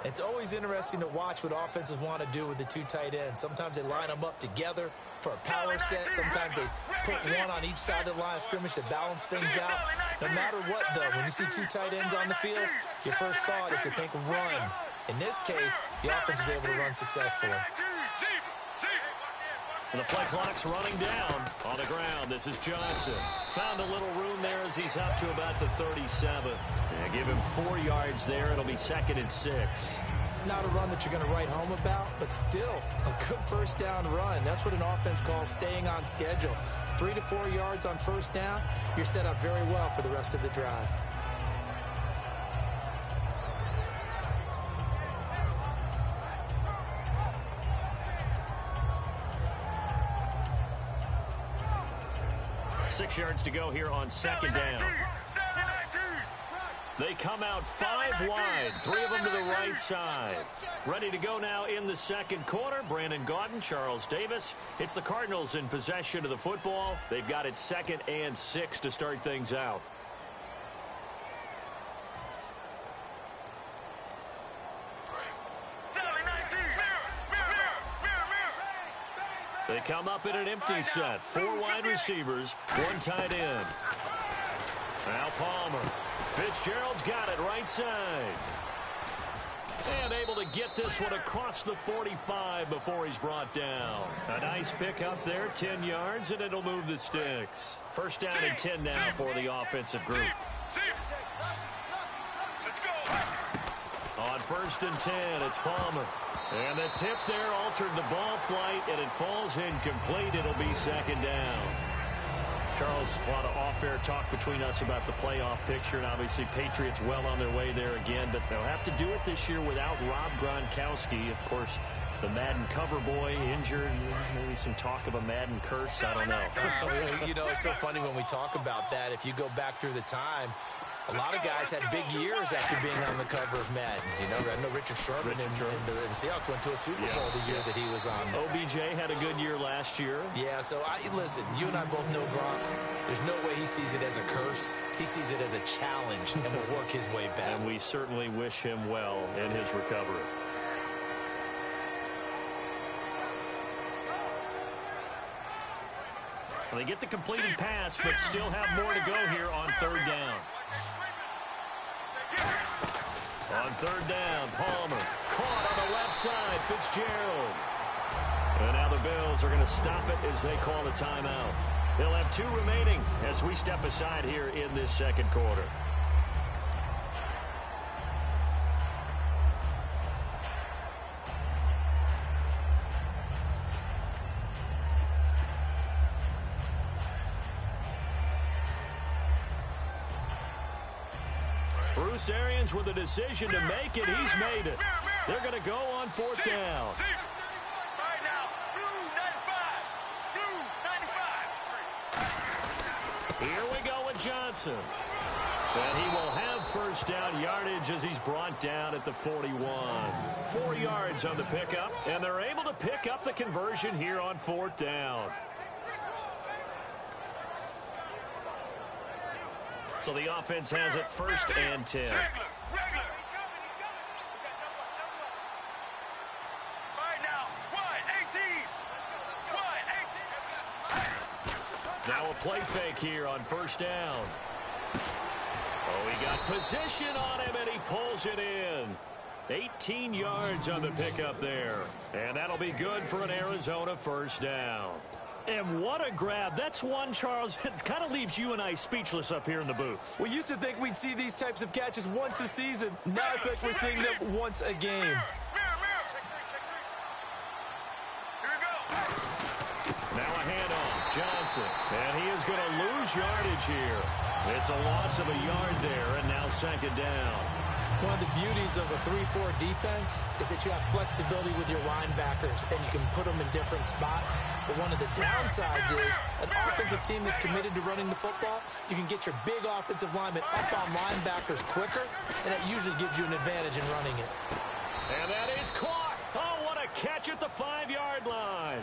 Speaker 3: It's always interesting to watch what offenses want to do with the 2 tight ends. Sometimes they line them up together for a power set. Sometimes they put one on each side of the line of scrimmage to balance things out. No matter what, though, when you see 2 tight ends on the field, your first thought is to think run. In this case, the offense was able to run successfully.
Speaker 2: And the play clock's running down on the ground. This is Johnson. Found a little room there as he's up to about the 37. And give him 4 yards there. It'll be 2nd and 6.
Speaker 3: not a run that you're going to write home about, but still a good first down run. That's what an offense calls staying on schedule. 3 to 4 yards on first down, you're set up very well for the rest of the drive.
Speaker 2: Six yards to go here on second down. They come out 5 wide, 3 of them to the right side. Ready to go now in the second quarter. Brandon Gaudin, Charles Davis. It's the Cardinals in possession of the football. They've got it 2nd and 6 to start things out. They come up in an empty set. 4 wide receivers, 1 tight end. Now Palmer. Fitzgerald's got it right side. And able to get this one across the 45 before he's brought down. A nice pick up there, 10 yards, and it'll move the sticks. First down and 10 now for the offensive group. On 1st and 10, it's Palmer. And the tip there altered the ball flight, and it falls incomplete. It'll be 2nd down. Charles, a lot of off-air talk between us about the playoff picture, and obviously Patriots well on their way there again, but they'll have to do it this year without Rob Gronkowski. Of course, the Madden cover boy injured, maybe some talk of a Madden curse, I don't know.
Speaker 3: You know, it's so funny when we talk about that. If you go back through the time, a lot of guys had big years after being on the cover of Madden. You know, I know Richard Sherman and the Seahawks went to a Super Bowl the year that he was on.
Speaker 2: OBJ had a good year last year.
Speaker 3: Yeah, so listen, you and I both know Gronk. There's no way he sees it as a curse. He sees it as a challenge and will work his way back.
Speaker 2: And we certainly wish him well in his recovery. Well, they get the completed pass, but still have more to go here on 3rd down. On 3rd down, Palmer caught on the left side, Fitzgerald. And now the Bills are going to stop it as they call the timeout. They'll have 2 remaining as we step aside here in this second quarter. Bruce Arians with a decision to make it. He's made it. They're going to go on 4th down. Here we go with Johnson. And he will have first down yardage as he's brought down at the 41. 4 yards on the pickup, and they're able to pick up the conversion here on 4th down. So the offense has it 1st and 10. Now a play fake here on 1st down. Oh, he got position on him, and he pulls it in. 18 yards on the pickup there. And that'll be good for an Arizona 1st down. And what a grab. That's one, Charles, that kind of leaves you and I speechless up here in the booth.
Speaker 3: We used to think we'd see these types of catches once a season. Now I think we're seeing them once a game.
Speaker 2: Now a handoff, Johnson, and he is going to lose yardage here. It's a loss of a yard there, and now 2nd down.
Speaker 3: One of the beauties of a 3-4 defense is that you have flexibility with your linebackers, and you can put them in different spots. But one of the downsides is an offensive team that's committed to running the football. You can get your big offensive linemen up on linebackers quicker, and that usually gives you an advantage in running it.
Speaker 2: And that is caught. Oh, what a catch at the 5-yard line.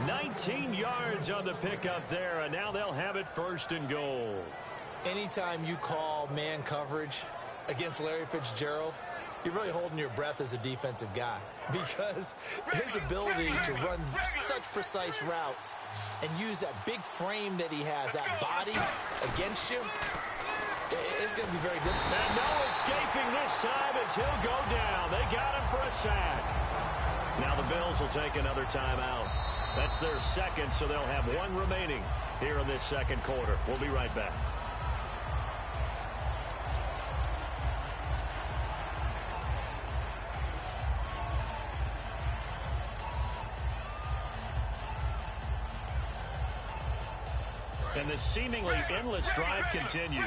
Speaker 2: 19 yards on the pickup there, and now they'll have it 1st and goal.
Speaker 3: Anytime you call man coverage against Larry Fitzgerald, you're really holding your breath as a defensive guy, because his ability to run such precise routes and use that big frame that he has, that body against you, it's going to be very difficult.
Speaker 2: And no escaping this time as he'll go down. They got him for a sack. Now the Bills will take another timeout. That's their 2nd, so they'll have 1 remaining here in this second quarter. We'll be right back. And the seemingly endless drive continues.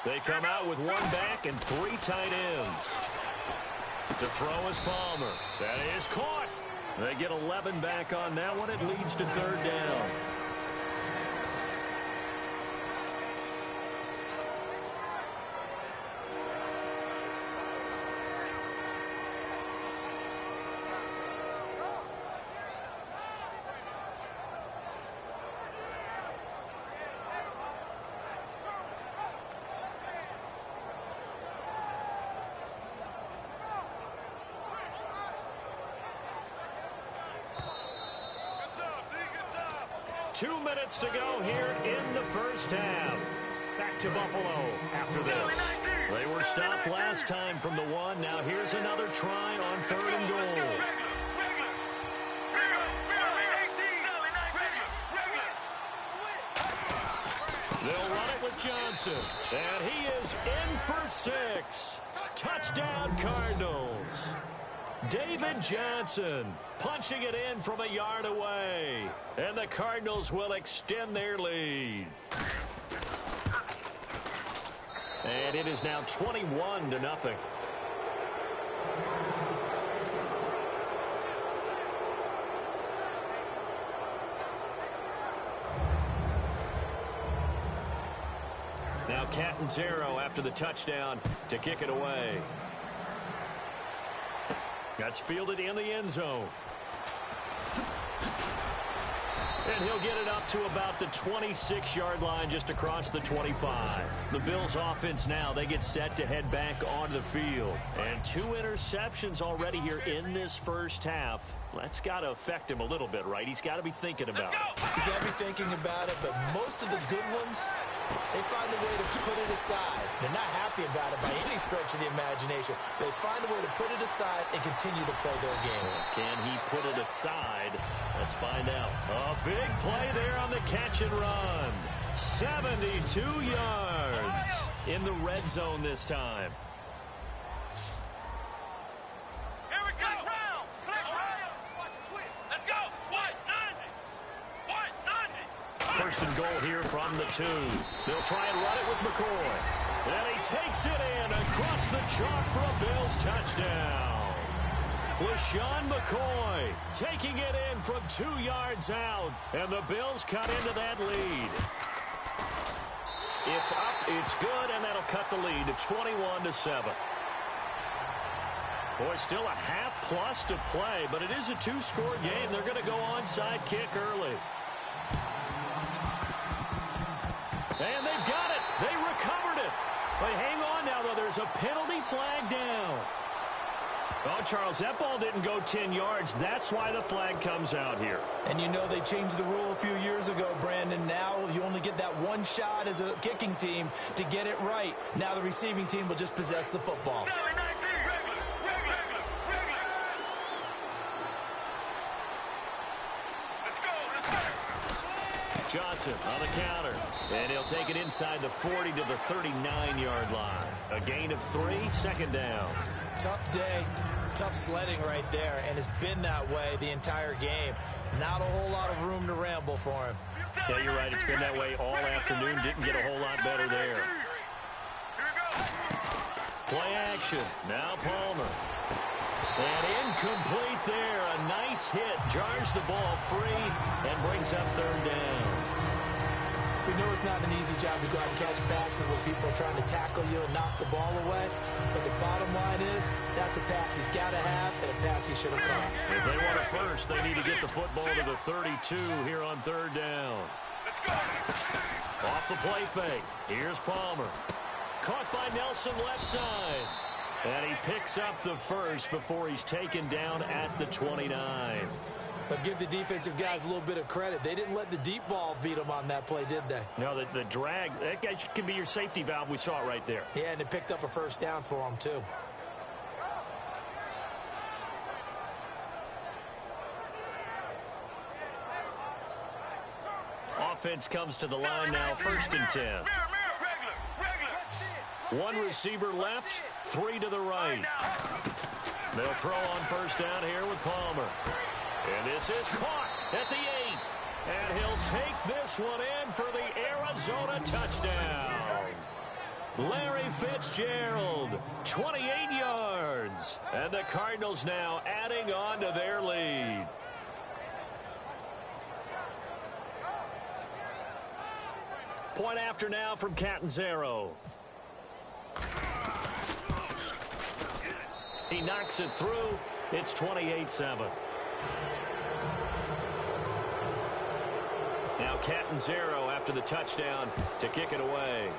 Speaker 2: They come out with one back and 3 tight ends. To throw is Palmer. That is caught. They get 11 back on that one. It leads to 3rd down. Two minutes to go here in the first half. Back to Buffalo after this. They were stopped last time from the 1. Now here's another try on 3rd and goal. They'll run it with Johnson. And he is in for 6. Touchdown, Cardinals. David Johnson punching it in from a yard away. And the Cardinals will extend their lead. And it is now 21-0. Now Catanzaro after the touchdown to kick it away. That's fielded in the end zone. And he'll get it up to about the 26-yard line just across the 25. The Bills offense now, they get set to head back onto the field. And 2 interceptions already here in this first half. That's got to affect him a little bit, right? He's got to be thinking about it.
Speaker 3: He's got to be thinking about it, but most of the good ones, they find a way to put it aside. They're not happy about it by any stretch of the imagination. They find a way to put it aside and continue to play their game.
Speaker 2: Can he put it aside? Let's find out. A big play there on the catch and run. 72 yards in the red zone this time.
Speaker 5: Here we go. Let's go. 90.
Speaker 2: 1st and goal here from the 2. They'll try and run it with McCoy. And he takes it in across the chalk for a Bills touchdown. LaShawn McCoy taking it in from 2 yards out. And the Bills cut into that lead. It's up, it's good, and that'll cut the lead to 21-7. Boy, still a half-plus to play, but it is a 2-score game. They're going to go onside kick early. And they've got it. They recovered it. But hang on now, though. There's a penalty flag down. Oh, Charles, that ball didn't go 10 yards. That's why the flag comes out here.
Speaker 3: And you know they changed the rule a few years ago, Brandon. Now you only get that one shot as a kicking team to get it right. Now the receiving team will just possess the football.
Speaker 2: Johnson on the counter. And he'll take it inside the 40 to the 39-yard line. A gain of 3, 2nd down.
Speaker 3: Tough day, tough sledding right there, and it's been that way the entire game. Not a whole lot of room to ramble for him.
Speaker 2: Yeah, you're right. It's been that way all afternoon. Didn't get a whole lot better there. Play action. Now Palmer. And incomplete there. A nice hit. Jars the ball free and brings up 3rd down.
Speaker 3: We know it's not an easy job to go out and catch passes when people are trying to tackle you and knock the ball away. But the bottom line is, that's a pass he's got to have and a pass he should have caught.
Speaker 2: If they want it first, they need to get the football to the 32 here on 3rd down.
Speaker 5: Let's go.
Speaker 2: Off the play fake. Here's Palmer. Caught by Nelson left side. And he picks up the first before he's taken down at the 29.
Speaker 3: But give the defensive guys a little bit of credit. They didn't let the deep ball beat them on that play, did they?
Speaker 2: No, the drag, that guy can be your safety valve. We saw it right there.
Speaker 3: Yeah, and it picked up a 1st down for them, too.
Speaker 2: Offense comes to the line now, 1st and 10. One receiver left, 3 to the right. They'll throw on 1st down here with Palmer. And this is caught at the 8. And he'll take this one in for the Arizona touchdown. Larry Fitzgerald, 28 yards. And the Cardinals now adding on to their lead. Point after now from Catanzaro. He knocks it through. It's 28-7. Now Catanzaro after the touchdown to kick it away.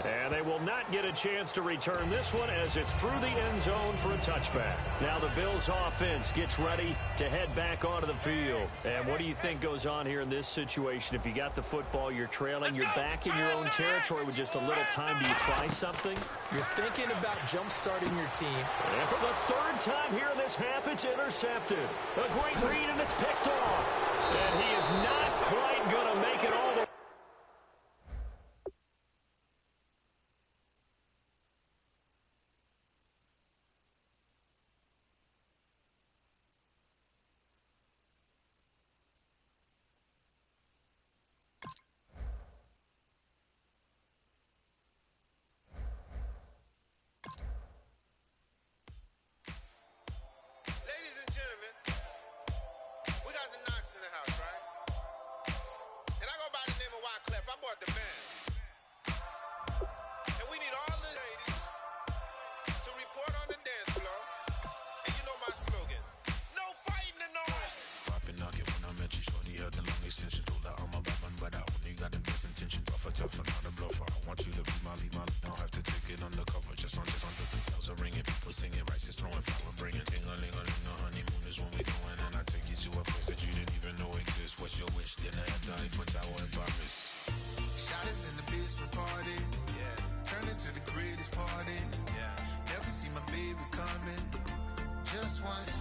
Speaker 2: And they will not get a chance to return this one as it's through the end zone for a touchback. Now the Bills offense gets ready to head back onto the field. And what do you think goes on here in this situation? If you got the football, you're trailing, you're back in your own territory with just a little time. Do you try something?
Speaker 3: You're thinking about jump-starting your team.
Speaker 2: And for the third time here in this half, it's intercepted. A great read, and it's picked off. And he is not quite going to make it all the way.
Speaker 5: Ladies and gentlemen, we got the Knox in the house, right? And I go by the name of Wyclef. I bought the band. And we need all the ladies to report on the dance floor. And you know my slogan, no fighting in no
Speaker 6: Poppin' knock it when I met you, shorty had the long extension. Told her I'm a Batman, but I only got the best intention. Tougher, not a bluffer. I want you to be my lead, don't have to take it undercover. Just on the bells are ringing, people singing, rice is throwing flower, bringing ting-a-ling-a-ling. The honeymoon is when we going, and I take you to a place that you didn't even know exists. What's your wish? Dinner at the Eiffel Tower in Paris.
Speaker 7: Shot is in the basement party, yeah. Turn into the greatest party, yeah. Never see my baby coming, just once